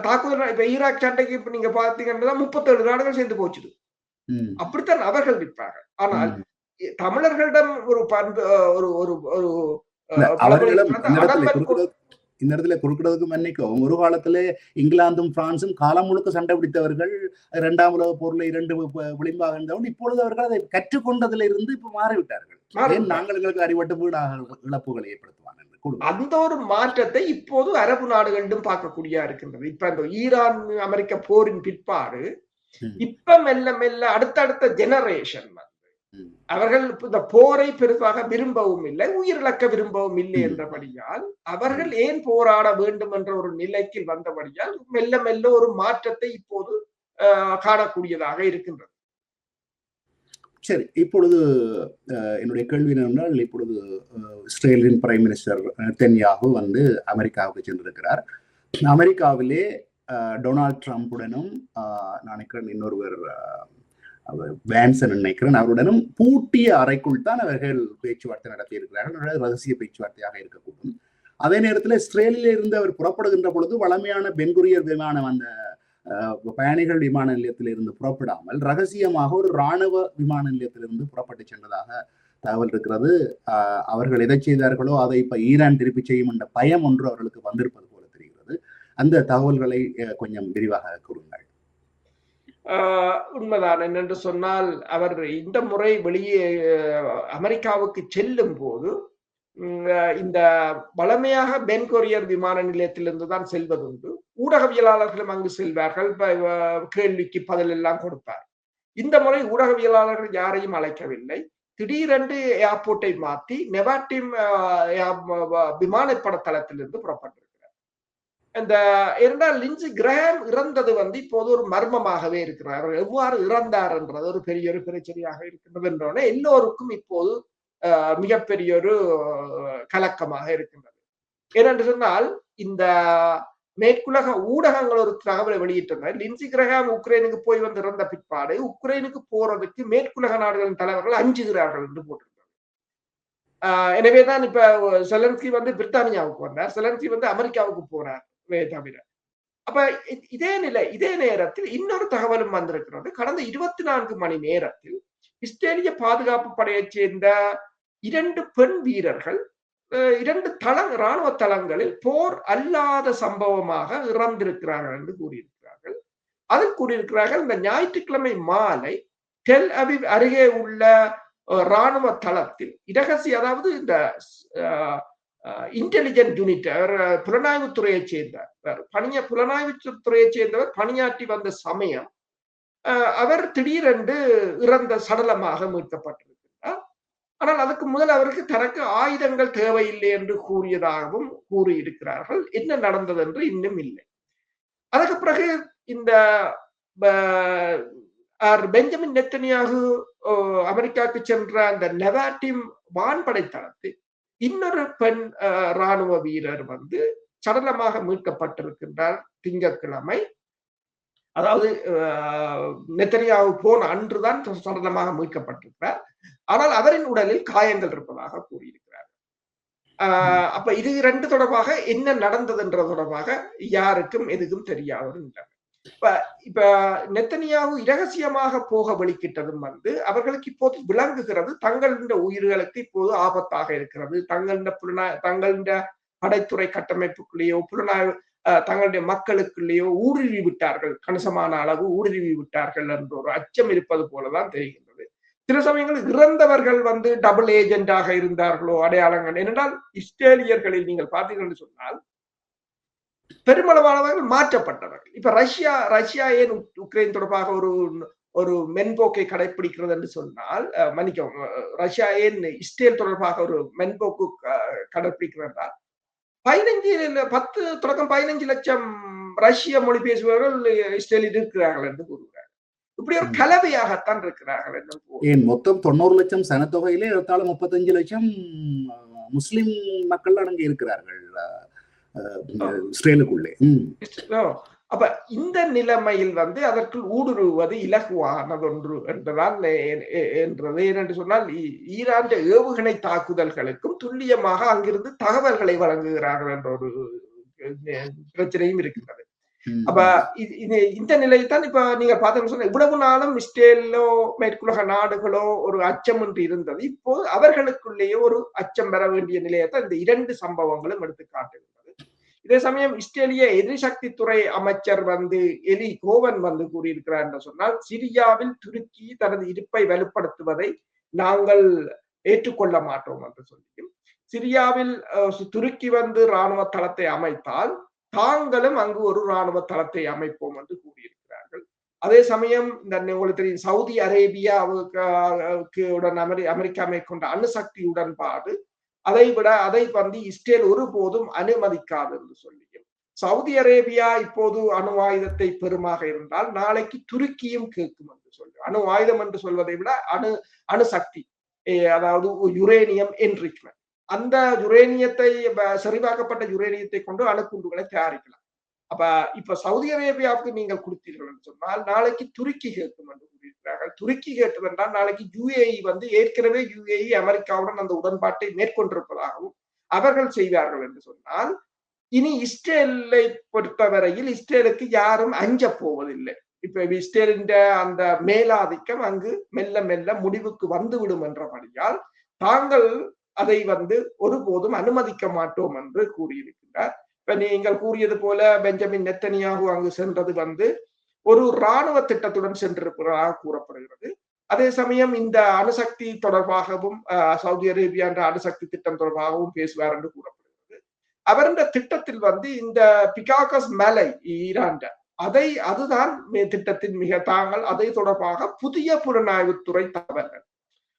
தாக்குதல் இப்ப ஈராக் சண்டைக்கு இப்ப நீங்க பாத்தீங்கன்னா 37 நாடுகள் சேர்ந்து போச்சுது. அப்படித்தான் அவர்கள் இருப்பாங்க. ஆனால் தமிழர்களிடம் ஒரு பண்பு இந்த இடத்துல குறுக்கிடுவதற்கு மன்னிக்கவும், ஒரு காலத்துல இங்கிலாந்தும் பிரான்சும் காலம் முழுக்க சண்டை பிடித்தவர்கள், 2ஆம் உலக போர்ல 2 விளிம்பாக இருந்தவன். இப்பொழுது அவர்கள் அதை கற்றுக்கொண்டதுல இருந்து இப்ப மாறிவிட்டார்கள். நாங்கள் எங்களுக்கு அறிவட்டு இழப்புகளை ஏற்படுத்துவாங்க. அந்த ஒரு மாற்றத்தை இப்போது அரபு நாடுகளிலும் பார்க்கக்கூடிய இருக்கின்றது. இப்ப இந்த ஈரான் அமெரிக்க போரின் பிற்பாடு இப்ப மெல்ல மெல்ல அடுத்தடுத்த ஜெனரேஷன் அவர்கள் இந்த போரை பெருசாக விரும்பவும் இல்லை, உயிரிழக்க விரும்பவும் இல்லை என்றபடியால் அவர்கள் ஏன் போராட வேண்டும் என்ற ஒரு நிலைக்கு வந்தபடியால் மெல்ல மெல்ல ஒரு மாற்றத்தை இப்போது காணக்கூடியதாக இருக்கின்றது. சரி, இப்பொழுது என்னுடைய கேள்வி என்னென்றால், இப்பொழுது இஸ்ரேலின் பிரைம் மினிஸ்டர் நெத்தன்யாகு வந்து அமெரிக்காவுக்கு சென்றிருக்கிறார். அமெரிக்காவிலே டொனால்ட் ட்ரம்புடனும் நினைக்கிறேன் இன்னொருவர் வேன்சன் நினைக்கிறேன் அவருடனும் பூட்டிய அறைக்குள் தான் அவர்கள் பேச்சுவார்த்தை நடத்தி இருக்கிறார்கள். ரகசிய பேச்சுவார்த்தையாக இருக்கக்கூடும். அதே நேரத்தில் இஸ்ரேலில் இருந்து அவர் புறப்படுகின்ற பொழுது வளமையான பென்குரியர் விமானம் அந்த பயணிகள் விமான நிலையத்திலிருந்து புறப்படாமல் ரகசியமாக ஒரு இராணுவ விமான நிலையத்திலிருந்து புறப்பட்டு சென்றதாக தகவல் இருக்கிறது. அவர்கள் எதை செய்தார்களோ அதை இப்ப ஈரான் திருப்பி செய்யும் என்ற பயம் ஒன்று அவர்களுக்கு வந்திருப்பது போல தெரிகிறது. அந்த தகவல்களை கொஞ்சம் விரிவாக கூறுங்கள். உண்மைதான். என்னென்று சொன்னால், அவர் இந்த முறை வெளியே அமெரிக்காவுக்கு செல்லும் போது இந்த வளமையாக பென்கொரியர் விமான நிலையத்திலிருந்து தான் செல்வதுண்டு. ஊடகவியலாளர்களும் அங்கு செல்வார்கள், கேள்விக்கு பதில் எல்லாம் கொடுப்பார். இந்த முறை ஊடகவியலாளர்கள் யாரையும் அழைக்கவில்லை. திடீரென்று ஏர்போர்ட்டை மாற்றி நெவாட்டிம் விமானப்பட தளத்திலிருந்து புறப்பட்டிருக்கிறார். இந்த இரண்டால் லின்சி கிரஹாம் இறந்தது வந்து இப்போது ஒரு மர்மமாகவே இருக்கிறார். எவ்வாறு இறந்தார் என்றது ஒரு பெரிய ஒரு பிரச்சனையாக இருக்கின்றது என்றோட எல்லோருக்கும் இப்போது மிகப்பெரிய ஒரு கலக்கமாக இருக்கின்றது. ஏனென்று சொன்னால், இந்த மேற்குலக ஊடகங்கள் ஒரு தகவலை வெளியிட்டனர். லின்சி கிரஹாம் உக்ரைனுக்கு போய் வந்து இறந்த பிற்பாடு உக்ரைனுக்கு போறதுக்கு மேற்குலக நாடுகளின் தலைவர்கள் அஞ்சுகிறார்கள் என்று போட்டிருக்கிறார். எனவேதான் இப்ப செலன்ஸ்கி வந்து பிரித்தானியாவுக்கு வந்தார், செலன்ஸ்கி வந்து அமெரிக்காவுக்கு போறார் தவிர. அப்ப இதே நேரத்தில் இன்னொரு தகவலும் வந்திருக்கிறது. கடந்த 24 மணி நேரத்தில் இஸ்ரேலிய பாதுகாப்பு படையைச் சேர்ந்த 2 பெண் வீரர்கள் 2 இராணுவ தளங்களில் போர் அல்லாத சம்பவமாக இறந்திருக்கிறார்கள் என்று கூறியிருக்கிறார்கள். அதில் கூறியிருக்கிறார்கள், இந்த ஞாயிற்றுக்கிழமை மாலை டெல் அவிவ் அருகே உள்ள இராணுவ தளத்தில் இரகசிய, அதாவது இந்த இன்டெலிஜென்ட் யூனிட், புலனாய்வுத்துறையைச் சேர்ந்தவர், புலனாய்வுத்துறையைச் சேர்ந்தவர் பணியாற்றி வந்த சமயம் அவர் திடீரென்று இறந்த சடலமாக மீட்கப்பட்டிருக்கிறார். ஆனால் அதுக்கு முதல் அவருக்கு தனக்கு ஆயுதங்கள் தேவையில்லை என்று கூறியதாகவும் கூறியிருக்கிறார்கள். என்ன நடந்தது என்று இன்னும் இல்லை. அதற்கு பிறகு இந்த பெஞ்சமின் நெத்தன்யாகு அமெரிக்காவுக்கு சென்ற அந்த நெவாட்டிம் வான்படை தளத்தில் இன்னொரு பெண் இராணுவ வீரர் வந்து சடலமாக மீட்கப்பட்டிருக்கின்றார் திங்கட்கிழமை. அதாவது நெத்தன்யாகு போன அன்றுதான் சடலமாக மீட்கப்பட்டிருக்கிறார். ஆனால் அவரின் உடலில் காயங்கள் இருப்பதாக கூறியிருக்கிறார். அப்ப இது 2 தொடர்பாக என்ன நடந்ததுன்ற தொடர்பாக யாருக்கும் எதுவும் தெரியாத நிலைமை. இப்ப நெத்தன்யாகு இரகசியமாக போக வெளிக்கிட்டதும் வந்து அவர்களுக்கு இப்போது விளங்குகிறது, தங்களுடைய உயிர்களுக்கு இப்போது ஆபத்தாக இருக்கிறது. தங்களுடைய படைத்துறை கட்டமைப்புக்குள்ளேயோ புலனாய்வு தங்களுடைய மக்களுக்குள்ளேயோ ஊடுருவி விட்டார்கள், கணிசமான அளவு ஊடுருவி விட்டார்கள் என்ற ஒரு அச்சம் இருப்பது போலதான் தெரிகின்றது. சில சமயங்களில் இறந்தவர்கள் வந்து டபுள் ஏஜென்டாக இருந்தார்களோ அடையாளங்கள். ஏனென்றால் இஸ்ரேலியர்களில் நீங்கள் பார்த்தீர்கள் என்று சொன்னால் பெருமளவானவர்கள் மாற்றப்பட்டவர்கள். இப்ப ரஷ்யா ஏன் உக்ரைன் தொடர்பாக ஒரு மென்போக்கை கடைபிடிக்கிறது என்று சொன்னால், மன்னிக்கவும், ரஷ்யா ஏன் இஸ்ரேல் தொடர்பாக ஒரு மென்போக்கு கடைபிடிக்கிறது? 10 தொடக்கம் 15 லட்சம் ரஷ்ய மொழி பேசுபவர்கள் இஸ்ரேலில் இருக்கிறார்கள் என்று கூறுகிறார்கள். இப்படி ஒரு கலவையாகத்தான் இருக்கிறார்கள் என்று. ஏன் மொத்தம் 90 லட்சம் சனத்தொகையிலே 35 லட்சம் முஸ்லிம் மக்கள் அடங்கி இருக்கிறார்கள் இஸ்ரேலுக்குள்ளே. அப்ப இந்த நிலைமையில் வந்து அதற்குள் ஊடுருவது இலகுவானதொன்று என்றுதான் என்றது. ஏனென்று சொன்னால், ஈரான் ஏவுகணை தாக்குதல்களுக்கும் துல்லியமாக அங்கிருந்து தகவல்களை வழங்குகிறார்கள் என்ற ஒரு பிரச்சனையும் இருக்கின்றது. அப்ப இந்த நிலையத்தான் இப்ப நீங்க பார்த்தோம்னு சொன்னா, இவ்வளவு நாளும் இஸ்ரேலோ மேற்குலக நாடுகளோ ஒரு அச்சம் என்று இருந்தது. இப்போ அவர்களுக்குள்ளேயே ஒரு அச்சம் பெற வேண்டிய நிலையத்தான் இந்த 2 சம்பவங்களும் எடுத்து காட்டுகிறது. இதே சமயம் இஸ்ரேலிய எரிசக்தி துறை அமைச்சர் வந்து எலி கோவன் வந்து கூறியிருக்கிறார் என்று சொன்னால், சிரியாவில் துருக்கி தனது இருப்பை வலுப்படுத்துவதை நாங்கள் ஏற்றுக்கொள்ள மாட்டோம் என்று சொல்லியும், சிரியாவில் துருக்கி வந்து இராணுவ தளத்தை அமைத்தால் தாங்களும் அங்கு ஒரு இராணுவ தளத்தை அமைப்போம் என்று கூறியிருக்கிறார்கள். அதே சமயம் இந்த உங்களுக்கு தெரியும் சவுதி அரேபியாவுக்கு உடன் அமெரிக்கா மேற்கொண்ட அணுசக்தி உடன்பாடு அதை வந்து இஸ்ரேல் ஒருபோதும் அனுமதிக்காது என்று சொல்லியும் சவுதி அரேபியா இப்போது அணு ஆயுதத்தை பெறுமாக இருந்தால் நாளைக்கு துருக்கியும் கேட்கும் என்று சொல்லி அணு ஆயுதம் என்று சொல்வதை விட அணுசக்தி அதாவது யுரேனியம் என்ரிச்மெண்ட் அந்த யுரேனியத்தை செறிவாக்கப்பட்ட யுரேனியத்தை கொண்டு அணுகுண்டுகளை தயாரிக்கலாம். அப்ப இப்ப சவுதி அரேபியாவுக்கு நீங்கள் கொடுத்தீர்கள் என்று சொன்னால் நாளைக்கு துருக்கி கேட்கும் என்று கூறியிருக்கிறார்கள். துருக்கி கேட்டது என்றால் நாளைக்கு யுஏஇ வந்து ஏற்கனவே யுஏஇ அமெரிக்காவுடன் அந்த உடன்பாட்டை மேற்கொண்டிருப்பதாகவும் அவர்கள் செய்வார்கள் என்று சொன்னால் இனி இஸ்ரேலை பொறுத்தவரையில் இஸ்ரேலுக்கு யாரும் அஞ்ச போவதில்லை. இப்ப இஸ்ரேலின் அந்த மேலாதிக்கம் அங்கு மெல்ல மெல்ல முடிவுக்கு வந்துவிடும் என்றபடியால் தாங்கள் அதை வந்து ஒருபோதும் அனுமதிக்க மாட்டோம் என்று கூறியிருக்கிறார். இப்ப நீங்கள் கூறியது போல பெஞ்சமின் நெத்தனியாகு அங்கு சென்றது வந்து ஒரு இராணுவ திட்டத்துடன் சென்றிருப்பதாக கூறப்படுகிறது. அதே சமயம் இந்த அணுசக்தி தொடர்பாகவும் சவுதி அரேபியா என்ற அணுசக்தி திட்டம் தொடர்பாகவும் பேசுவார் என்று கூறப்படுகிறது. அவருடைய திட்டத்தில் வந்து இந்த பிகாகஸ் மலை ஈரான் அதுதான் திட்டத்தின் மிக தாங்கள் அதை தொடர்பாக புதிய புலனாய்வுத்துறை தகவல்கள்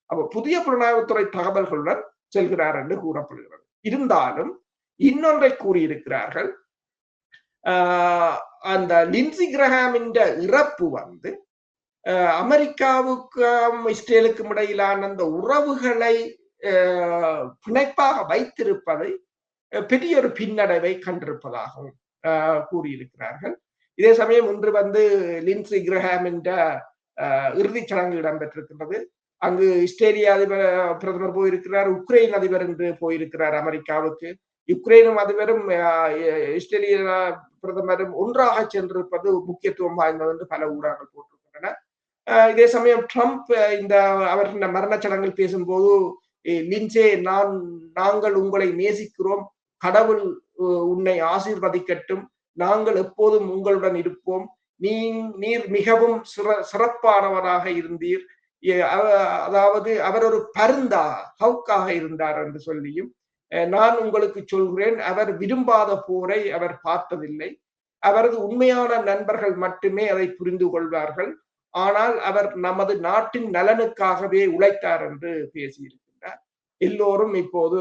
அப்ப புதிய புலனாய்வுத்துறை தகவல்களுடன் செல்கிறார் என்று கூறப்படுகிறது. இருந்தாலும் இன்னொன்றை கூறியிருக்கிறார்கள், அந்த லின்சி கிரஹாமின் இறப்பு வந்து அமெரிக்காவுக்கும் இஸ்ரேலுக்கும் இடையிலான அந்த உறவுகளை பிணைப்பாக வைத்திருப்பதை பெரிய ஒரு பின்னடைவை கண்டிருப்பதாகவும் கூறியிருக்கிறார்கள். இதே சமயம் இன்று வந்து லின்சி கிரஹாமின் இறுதிச் சடங்கு இடம்பெற்றிருக்கின்றது. அங்கு இஸ்ரேலிய அதிபர் பிரதமர் போயிருக்கிறார், உக்ரைன் அதிபர் என்று போயிருக்கிறார் அமெரிக்காவுக்கு. யுக்ரைனும் அதிபரும் இஸ்ரேலிய பிரதமரும் ஒன்றாக சென்றிருப்பது முக்கியத்துவம் வாய்ந்தது என்று பல ஊடகங்கள் போட்டிருக்கின்றன. இதே சமயம் ட்ரம்ப் இந்த அவர் மரண சடங்கில் பேசும்போது லின்சே நாங்கள் உங்களை நேசிக்கிறோம், கடவுள் உன்னை ஆசீர்வதிக்கட்டும், நாங்கள் எப்போதும் உங்களுடன் இருப்போம், நீர் மிகவும் சிறப்பானவராக இருந்தீர், அதாவது அவர் ஒரு ஹவுக்காக இருந்தார் என்று சொல்லியும் நான் உங்களுக்கு சொல்கிறேன், அவர் விரும்பாத போரை அவர் பார்த்ததில்லை, அவரது உண்மையான நண்பர்கள் மட்டுமே அதை புரிந்து கொள்வார்கள், ஆனால் அவர் நமது நாட்டின் நலனுக்காகவே உழைத்தார் என்று பேசியிருக்கின்றார். எல்லோரும் இப்போது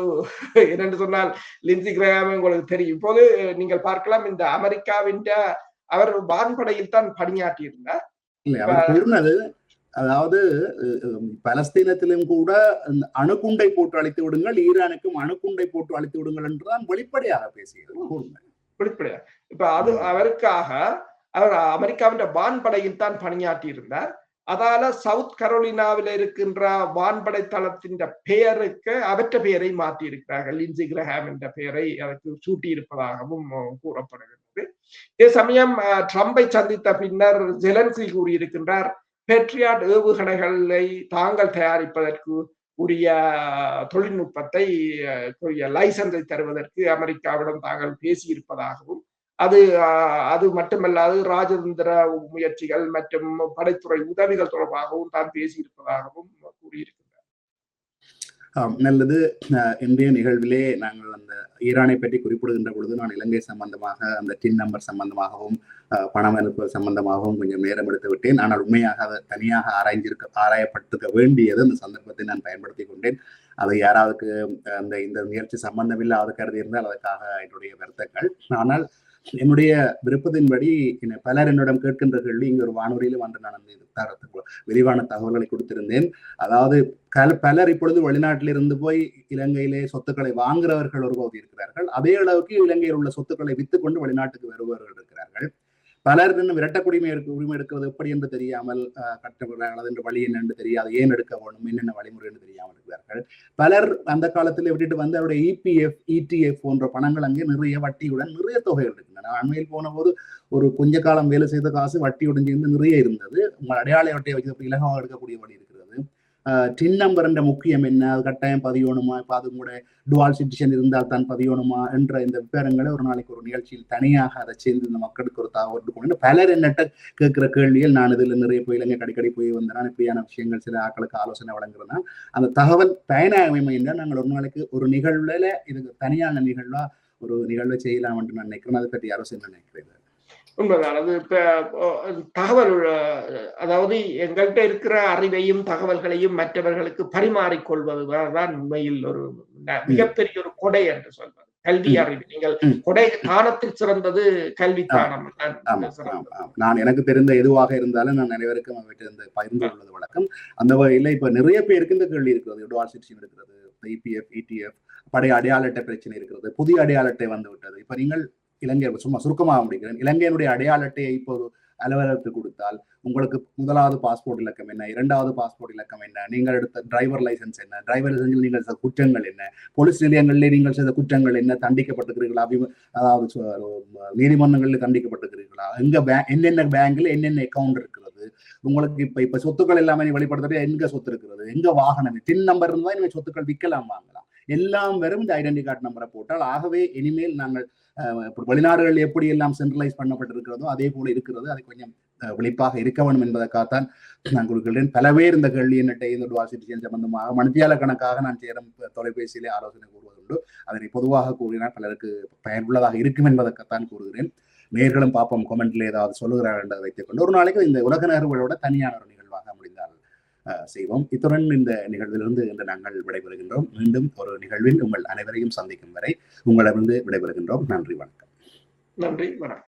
என்னென்று சொன்னால் லின்சி கிரஹாம் உங்களுக்கு தெரியும். இப்போது நீங்கள் பார்க்கலாம், இந்த அமெரிக்காவின் அவர் வான்படையில் தான் பணியாற்றியிருந்தார். அதாவது பலஸ்தீனத்திலும் கூட அணுகுண்டை போட்டு அழித்து விடுங்கள், ஈரானுக்கும் அணுகுண்டை போட்டு அழித்து விடுங்கள் என்றுதான் வெளிப்படையாக பேசுகிறது. வெளிப்படையாக இப்ப அது அவருக்காக அவர் அமெரிக்காவின் வான்படையில் தான் பணியாற்றி இருந்தார். அதால சவுத் கரோலினாவில் இருக்கின்ற வான்படை தளத்தின் பெயருக்கு அவற்ற பெயரை மாற்றி இருக்கிறார்கள். லின்சி கிரஹாம் என்ற பெயரை அதற்கு சூட்டி இருப்பதாகவும் கூறப்படுகிறது. இதே சமயம் ட்ரம்பை சந்தித்த பின்னர் ஜெலன்ஸ்கி கூறியிருக்கின்றார், பேட்ரியாட் ஏவுகணைகளை தாங்கள் தயாரிப்பதற்கு உரிய தொழில்நுட்பத்தை லைசன்ஸை தருவதற்கு அமெரிக்காவிடம் தாங்கள் பேசியிருப்பதாகவும் அது மட்டுமல்லாது ராஜதந்திர முயற்சிகள் மற்றும் படைத்துறை உதவிகள் தொடர்பாகவும் தான் பேசியிருப்பதாகவும் கூறியிருக்கிறார். நல்லது. இன்றைய நிகழ்விலே நாங்கள் அந்த ஈரானை பற்றி குறிப்பிடுகின்ற பொழுது நான் இலங்கை சம்பந்தமாக அந்த டின் நம்பர் சம்பந்தமாகவும் பணம் அனுப்புவது சம்பந்தமாகவும் கொஞ்சம் நேரம் எடுத்து விட்டேன். ஆனால் உண்மையாக அதை தனியாக ஆராயப்பட்டிருக்க வேண்டியது அந்த சந்தர்ப்பத்தை நான் பயன்படுத்தி கொண்டேன். அதை யாராவது இந்த முயற்சி சம்பந்தமில்லாத கருதி இருந்தால் அதற்காக என்னுடைய வருத்தங்கள். ஆனால் என்னுடைய விருப்பத்தின்படி பலர் என்னிடம் கேட்கின்ற கேள்வி, இங்க ஒரு வானொலியில வந்து நான் அந்த விரிவான தகவல்களை கொடுத்திருந்தேன். அதாவது பலர் இப்பொழுது வெளிநாட்டிலிருந்து போய் இலங்கையிலே சொத்துக்களை வாங்குறவர்கள் ஒரு பகுதி இருக்கிறார்கள், அதே அளவுக்கு இலங்கையில் உள்ள சொத்துக்களை வித்துக்கொண்டு வெளிநாட்டுக்கு வருபவர்கள் இருக்கிறார்கள். பலர் இன்னும் விரட்டக்குடிமை உரிமை எடுக்கிறது எப்படி என்று தெரியாமல் கட்டப்படுறார்கள், அது வழி என்னென்று தெரியாது, ஏன் எடுக்க வேணும், என்னென்ன வழிமுறை என்று தெரியாமல் இருக்கிறார்கள். பலர் அந்த காலத்தில் விட்டுட்டு வந்து அவருடைய இபிஎஃப் ETF போன்ற பணங்கள் அங்கே நிறைய வட்டியுடன் நிறைய தொகைகள் இருக்கின்றன. அண்மையில் போன போது ஒரு கொஞ்ச காலம் வேலை செய்த காசு வட்டியுடன் சேர்ந்து நிறைய இருந்தது. உங்கள் அடையாள வட்டியை வச்சு இலகாக எடுக்கக்கூடிய வழி இருக்கிறது. டின் நம்பர் என்ற முக்கியம் என்ன, அது கட்டாயம் பதியணுமா, இப்போ அது கூட டுவால் சிட்டிசன் இருந்தால் தான் பதியணுமா என்ற இந்த விவரங்களை ஒரு நாளைக்கு ஒரு நிகழ்ச்சியில் தனியாக அதை சேர்ந்து இந்த மக்களுக்கு ஒரு தகவல் கொண்டு பலர் என்னட்ட கேட்கிற கேள்வியில் நான் இதில் நிறைய போய் இலங்கை அடிக்கடி போய் வந்தேன். இப்படியான விஷயங்கள் சில ஆட்களுக்கு ஆலோசனை வழங்குறதுனா அந்த தகவல் பயனாகமை என்றால் நாங்கள் ஒரு நாளைக்கு ஒரு நிகழ்வுல இதுக்கு தனியான நிகழ்வா ஒரு நிகழ்வை செய்யலாம் என்று நான் நினைக்கிறேன். அதை பற்றி ஆலோசனை நினைக்கிறேன். உண்மைதான். அது இப்ப தகவல் அதாவது எங்கள்கிட்ட இருக்கிற அறிவையும் தகவல்களையும் மற்றவர்களுக்கு பரிமாறிக்கொள்வது தான் உண்மையில் ஒரு மிகப்பெரிய ஒரு கொடை என்று சொல்வது. கல்வி அறிவு. நீங்கள் கொடை தானத்தில் சிறந்தது கல்வி தானம். நான் எனக்கு தெரிந்த எதுவாக இருந்தாலும் நான் அனைவருக்கும் அவற்றிலிருந்து பகிர்ந்து கொள்வது வழக்கம். அந்த வகையில இப்ப நிறைய பேருக்கு இந்த கேள்வி இருக்கிறது, டுவால் சிட்டிசன் இருக்கிறது, இபிஎஃப், இடிஎஃப், பழைய அடையாள அட்டை பிரச்சனை இருக்கிறது, புதிய அடையாள அட்டை வந்து விட்டது. இப்ப நீங்கள் இலங்கை சும்மா சுருக்கமாக முடிக்கிறேன், இலங்கையினுடைய அடையாள அட்டையை இப்போ ஒரு அலுவலகத்துக்கு கொடுத்தால் உங்களுக்கு முதலாவது பாஸ்போர்ட் இலக்கம் என்ன, இரண்டாவது பாஸ்போர்ட் இலக்கம் என்ன, நீங்கள் எடுத்த டிரைவர் லைசன்ஸ் என்ன, டிரைவர் லைசன்ஸில் நீங்கள் செய்த குற்றங்கள் என்ன, போலீஸ் நிலையங்களிலே நீங்கள் செய்த குற்றங்கள் என்ன, தண்டிக்கப்பட்டிருக்கிறீர்களா, அதாவது நீதிமன்றங்களில் தண்டிக்கப்பட்டிருக்கிறீர்களா, என்னென்ன பேங்க்ல என்னென்ன அக்கௌண்ட் இருக்கிறது, உங்களுக்கு இப்ப சொத்துக்கள் எல்லாமே வெளிப்படுத்த எங்க சொத்து இருக்கிறது, எங்க வாகனம், டின் நம்பர் இருந்தால் இனிமேல் சொத்துக்கள் விற்கலாம் வாங்கலாம், எல்லாம் வெறும் இந்த ஐடென்டி கார்டு நம்பரை போட்டால். ஆகவே இனிமேல் நாங்கள் வெளிநாடுகள் எப்படி எல்லாம் சென்ட்ரலைஸ் பண்ணப்பட்டிருக்கிறதோ அதே போல இருக்கிறது. அதை கொஞ்சம் விழிப்பாக இருக்க வேண்டும் என்பதற்காகத்தான் நான் கொடுக்கிறேன். பல பேர் இந்த கேள்வி என்னட்டை இந்த டுவால் சிட்டிசன் சம்பந்தமாக மணித்தியால கணக்காக நான் சேரும் தொலைபேசியிலே ஆலோசனை கூறுவதுண்டு. அதனை பொதுவாக கூறினால் பலருக்கு பயனுள்ளதாக இருக்கும் என்பதற்காகத்தான் கூறுகிறேன். நேர்களும் பாப்போம் கமெண்ட்ல ஏதாவது சொல்லுகிறார்கள் என்பதை வைத்துக் கொண்டு ஒரு நாளைக்கு இந்த உலக நிகழ்வுகளோட தனியான ஒரு நிகழ்வாக முடிந்தால் செய்வோம். இத்துடன் இந்த நிகழ்விலிருந்து இன்று நாங்கள் விடைபெறுகின்றோம். மீண்டும் ஒரு நிகழ்வில் உங்கள் அனைவரையும் சந்திக்கும் வரை உங்களிடமிருந்து விடைபெறுகின்றோம். நன்றி, வணக்கம். நன்றி, வணக்கம்.